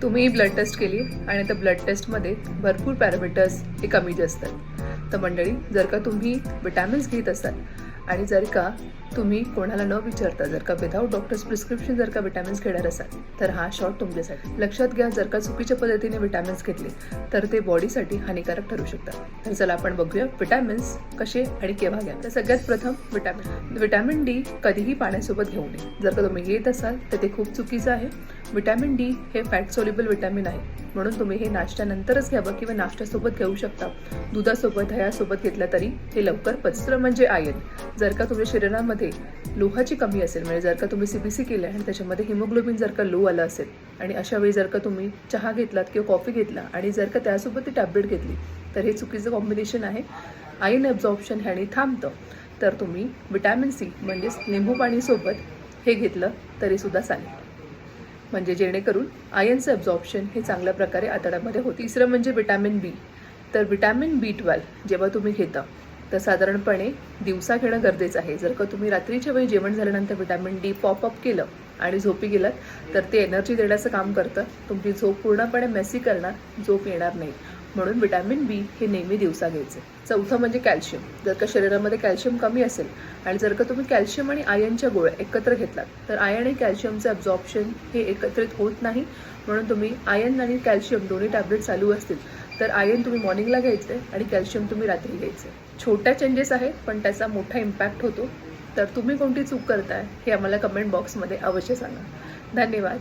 तुम्ही blood taste केली आणि त्या ब्लड टेस्टमध्ये भरपूर पॅरामीटर्स हे कमी जास्त आहेत. तर मंडळी, जर का तुम्ही विटॅमिन्स घेत असाल आणि जर का तुम्ही कोणाला न विचारता जर का विदाऊट डॉक्टर्स प्रिस्क्रिप्शन जर का विटॅमिन्स घेणार असाल तर हा शॉर्ट तुमच्यासाठी. लक्षात घ्या, जर का चुकीच्या पद्धतीने विटॅमिन्स घेतले तर ते बॉडीसाठी हानिकारक ठरू शकतात. तर चला आपण बघूया विटॅमिन्स कसे आणि केव्हा घ्या. तर सगळ्यात प्रथम विटॅमिन डी कधीही पाण्यासोबत घेऊ नये. जर का तुम्ही घेत असाल तर ते खूप चुकीचं आहे. विटॅमिन डी हे फॅट सोल्युबल विटॅमिन आहे, म्हणून तुम्ही हे नाश्त्यानंतरच घ्यावं किंवा नाश्त्यासोबत घेऊ शकता. दुधासोबत, दह्यासोबत घेतलं तरी हे लवकर पचतं. म्हणजे आयर्न, जर का तुमच्या शरीरामध्ये लोहाची कमी असेल, म्हणजे जर का तुम्ही CBC केलं आणि त्याच्यामध्ये हिमोग्लोबिन जर का लो आलं असेल आणि अशा वेळी जर का तुम्ही चहा घेतलात किंवा कॉफी घेतला आणि जर का त्यासोबत ती टॅबलेट घेतली तर हे चुकीचं कॉम्बिनेशन आहे. आयर्न ॲब्झॉर्प्शन ह्याने थांबतं. तर तुम्ही विटॅमिन C म्हणजेच लिंबू पाणीसोबत हे घेतलं तरीसुद्धा चालेल, म्हणजे जेणेकरून आयर्नचं ॲब्झॉर्प्शन हे चांगल्या प्रकारे आतड्यामध्ये होते. तिसरं म्हणजे विटॅमिन बी. तर विटॅमिन B12 जेव्हा तुम्ही घेता तर साधारणपणे दिवसा घेणं गरजेचं आहे. जर का तुम्ही रात्रीच्या वेळी जेवण झाल्यानंतर विटॅमिन डी पॉपअप केलं आणि झोपी गेलात तर ते एनर्जी देण्याचं काम करतं. तुमची झोप पूर्णपणे मेसी करणार, झोप येणार नाही. म्हणून विटॅमिन बी हे नेहमी दिवसा घ्यायचे. चौथं म्हणजे कॅल्शियम. जर का शरीरामध्ये कॅल्शियम कमी असेल आणि जर का तुम्ही कॅल्शियम आणि आयर्नच्या गोळ्या एकत्र घेतलात तर आयर्न आणि कॅल्शियमचं ॲब्झॉर्प्शन हे एकत्रित होत नाही. म्हणून तुम्ही आयर्न आणि कॅल्शियम दोन्ही टॅबलेट चालू असतील तर आयर्न तुम्ही मॉर्निंगला घ्यायचे आणि कॅल्शियम तुम्ही रात्री घ्यायचे. छोट्या चेंजेस आहेत पण त्याचा मोठा इम्पॅक्ट होतो. तर तुम्ही कोणती चूक करताय हे आम्हाला कमेंट बॉक्समध्ये अवश्य सांगा. धन्यवाद.